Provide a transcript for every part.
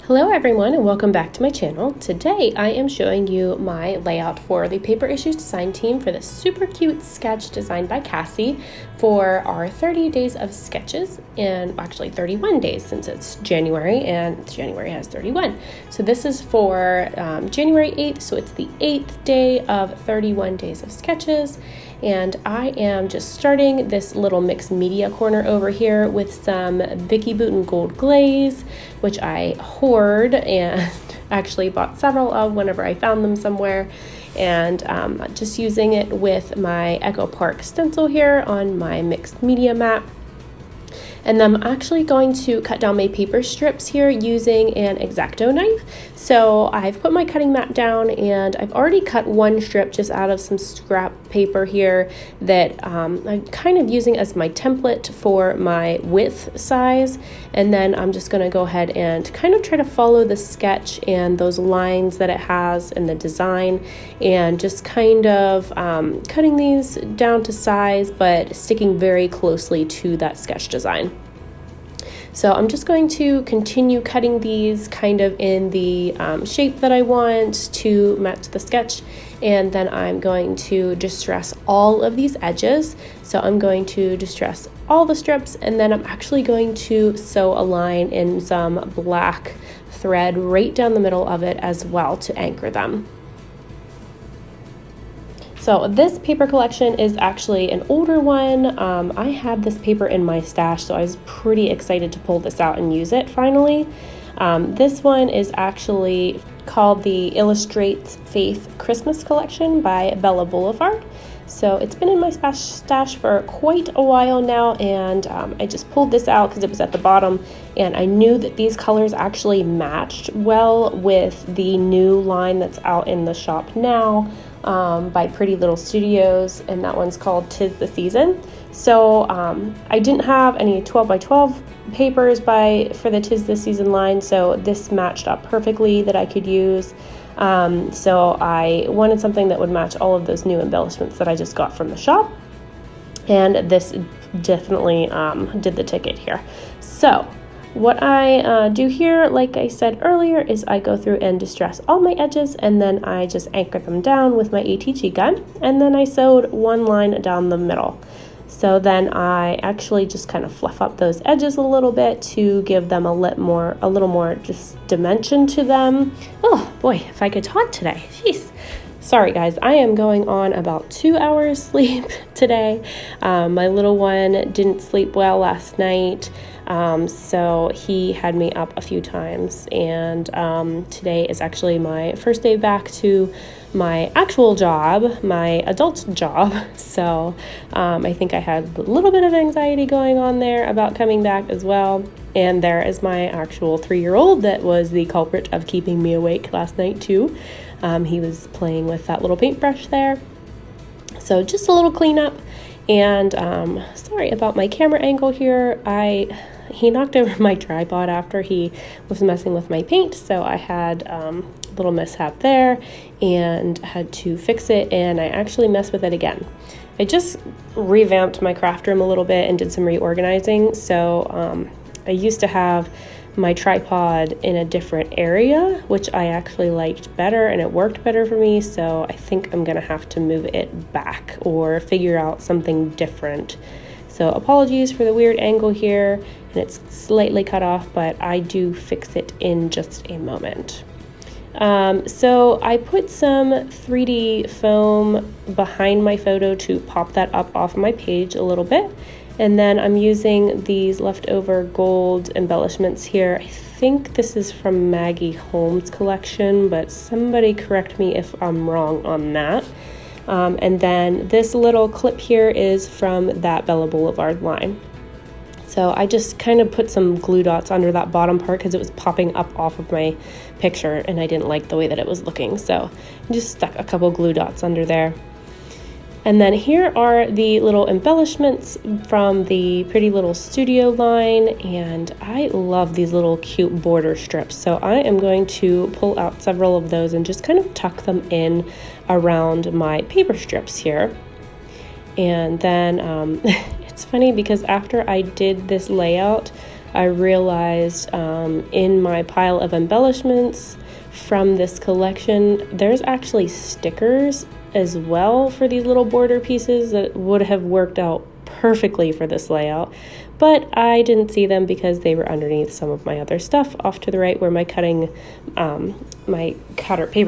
Hello everyone and welcome back to my channel. Today I am showing you my layout for the Paper Issues design team for this super cute sketch designed by Cassie for our 30 days of sketches, and actually 31 days since it's January and January has 31. So this is for January 8th, so it's the 8th day of 31 days of sketches. And I am just starting this little mixed media corner over here with some Vicky Bouton Gold Glaze, which I hoard and actually bought several of whenever I found them somewhere. And just using it with my Echo Park stencil here on my mixed media mat. And then I'm actually going to cut down my paper strips here using an X-Acto knife. So I've put my cutting mat down and I've already cut one strip just out of some scrap paper here that I'm kind of using as my template for my width size. And then I'm just going to go ahead and kind of try to follow the sketch and those lines that it has in the design, and just kind of cutting these down to size but sticking very closely to that sketch design. So I'm just going to continue cutting these kind of in the shape that I want to match the sketch, and then I'm going to distress all of these edges. So I'm going to distress all the strips, and then I'm actually going to sew a line in some black thread right down the middle of it as well to anchor them. So this paper collection is actually an older one. I had this paper in my stash, so I was pretty excited to pull this out and use it finally. This one is actually called the Illustrates Faith Christmas Collection by Bella Boulevard. So it's been in my stash for quite a while now, and I just pulled this out because it was at the bottom, and I knew that these colors actually matched well with the new line that's out in the shop now. By Pretty Little Studios, and that one's called 'Tis the Season. So I didn't have any 12 by 12 papers for the 'Tis the Season line, so this matched up perfectly that I could use. So I wanted something that would match all of those new embellishments that I just got from the shop, and this definitely did the ticket here. So what I do here, like I said earlier, is I go through and distress all my edges, and then I just anchor them down with my ATG gun, and then I sewed one line down the middle. So then I actually just kind of fluff up those edges a little bit to give them a little more just dimension to them. Oh boy, if I could talk today, jeez. Sorry guys, I am going on about 2 hours sleep today. My little one didn't sleep well last night. So he had me up a few times, and today is actually my first day back to my actual job, my adult job. So I think I had a little bit of anxiety going on there about coming back as well. And there is my actual 3-year-old that was the culprit of keeping me awake last night too. He was playing with that little paintbrush there. So just a little cleanup. And sorry about my camera angle here. He knocked over my tripod after he was messing with my paint, so I had a little mishap there and had to fix it, and I actually messed with it again. I just revamped my craft room a little bit and did some reorganizing. So I used to have my tripod in a different area, which I actually liked better and it worked better for me, so I think I'm gonna have to move it back or figure out something different. So apologies for the weird angle here, and it's slightly cut off, but I do fix it in just a moment. So I put some 3D foam behind my photo to pop that up off my page a little bit. And then I'm using these leftover gold embellishments here. I think this is from Maggie Holmes' collection, but somebody correct me if I'm wrong on that. And then this little clip here is from that Bella Boulevard line. So I just kind of put some glue dots under that bottom part because it was popping up off of my picture and I didn't like the way that it was looking. So I just stuck a couple glue dots under there. And then here are the little embellishments from the Pretty Little Studio line, and I love these little cute border strips. So I am going to pull out several of those and just kind of tuck them in around my paper strips here. And then it's funny because after I did this layout, I realized in my pile of embellishments from this collection, there's actually stickers as well for these little border pieces that would have worked out perfectly for this layout, but I didn't see them because they were underneath some of my other stuff off to the right where my paper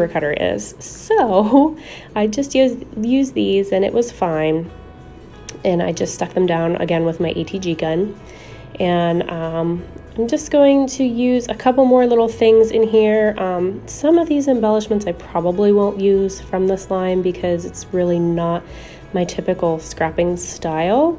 cutter is. So I just used these and it was fine, and I just stuck them down again with my ATG gun. And I'm just going to use a couple more little things in here. Some of these embellishments I probably won't use from this line because it's really not my typical scrapping style.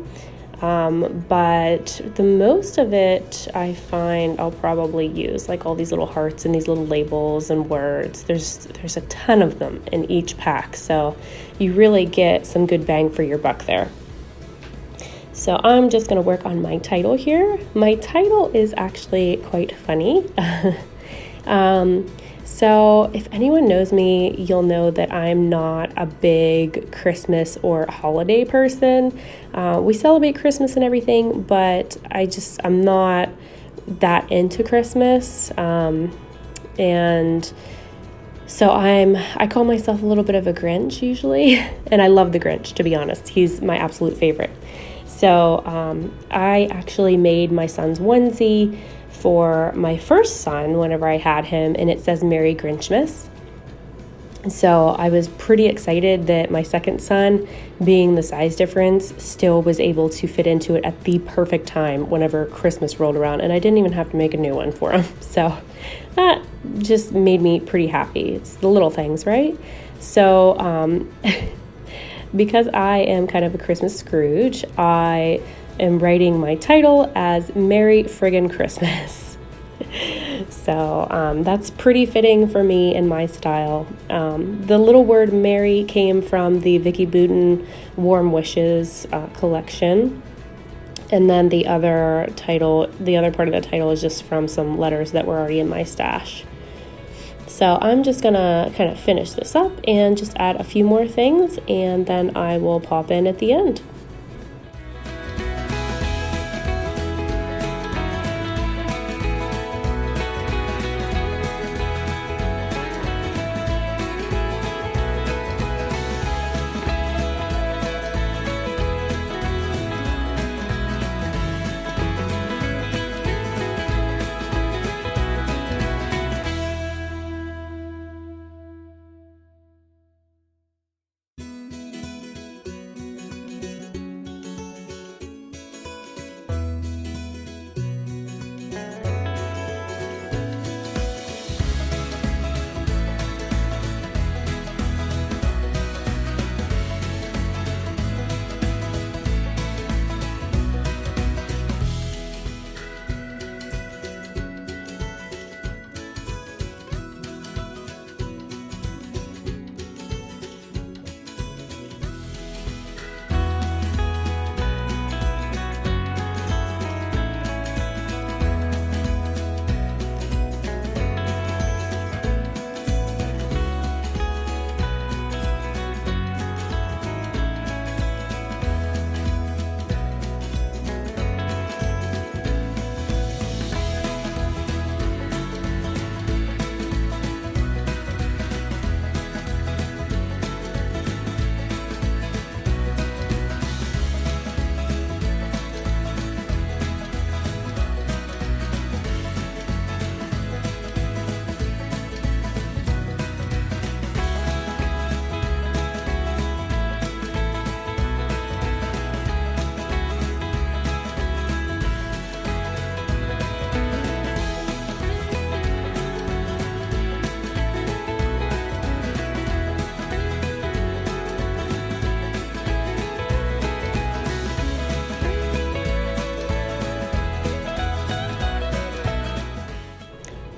But the most of it I find I'll probably use, like all these little hearts and these little labels and words. There's a ton of them in each pack, so you really get some good bang for your buck there. So I'm just going to work on my title here. My title is actually quite funny. So if anyone knows me, you'll know that I'm not a big Christmas or holiday person. We celebrate Christmas and everything, but I'm not that into Christmas. And so I call myself a little bit of a Grinch usually, and I love the Grinch, to be honest. He's my absolute favorite. So I actually made my son's onesie for my first son whenever I had him, and it says Merry Grinchmas. So I was pretty excited that my second son, being the size difference, still was able to fit into it at the perfect time whenever Christmas rolled around, and I didn't even have to make a new one for him. So that just made me pretty happy. It's the little things, right? So because I am kind of a Christmas Scrooge, I am writing my title as Merry Friggin' Christmas. So that's pretty fitting for me and my style. The little word Merry came from the Vicki Boutin Warm Wishes collection. And then the other part of the title is just from some letters that were already in my stash. So I'm just gonna kind of finish this up and just add a few more things, and then I will pop in at the end.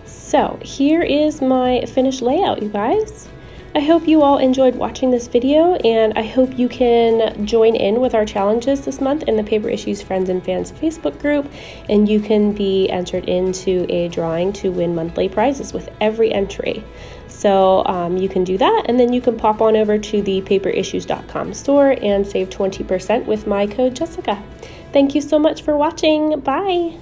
So here is my finished layout, you guys. I hope you all enjoyed watching this video, and I hope you can join in with our challenges this month in the Paper Issues Friends and Fans Facebook group, and you can be entered into a drawing to win monthly prizes with every entry. So you can do that, and then you can pop on over to the paperissues.com store and save 20% with my code Jessica. Thank you so much for watching. Bye!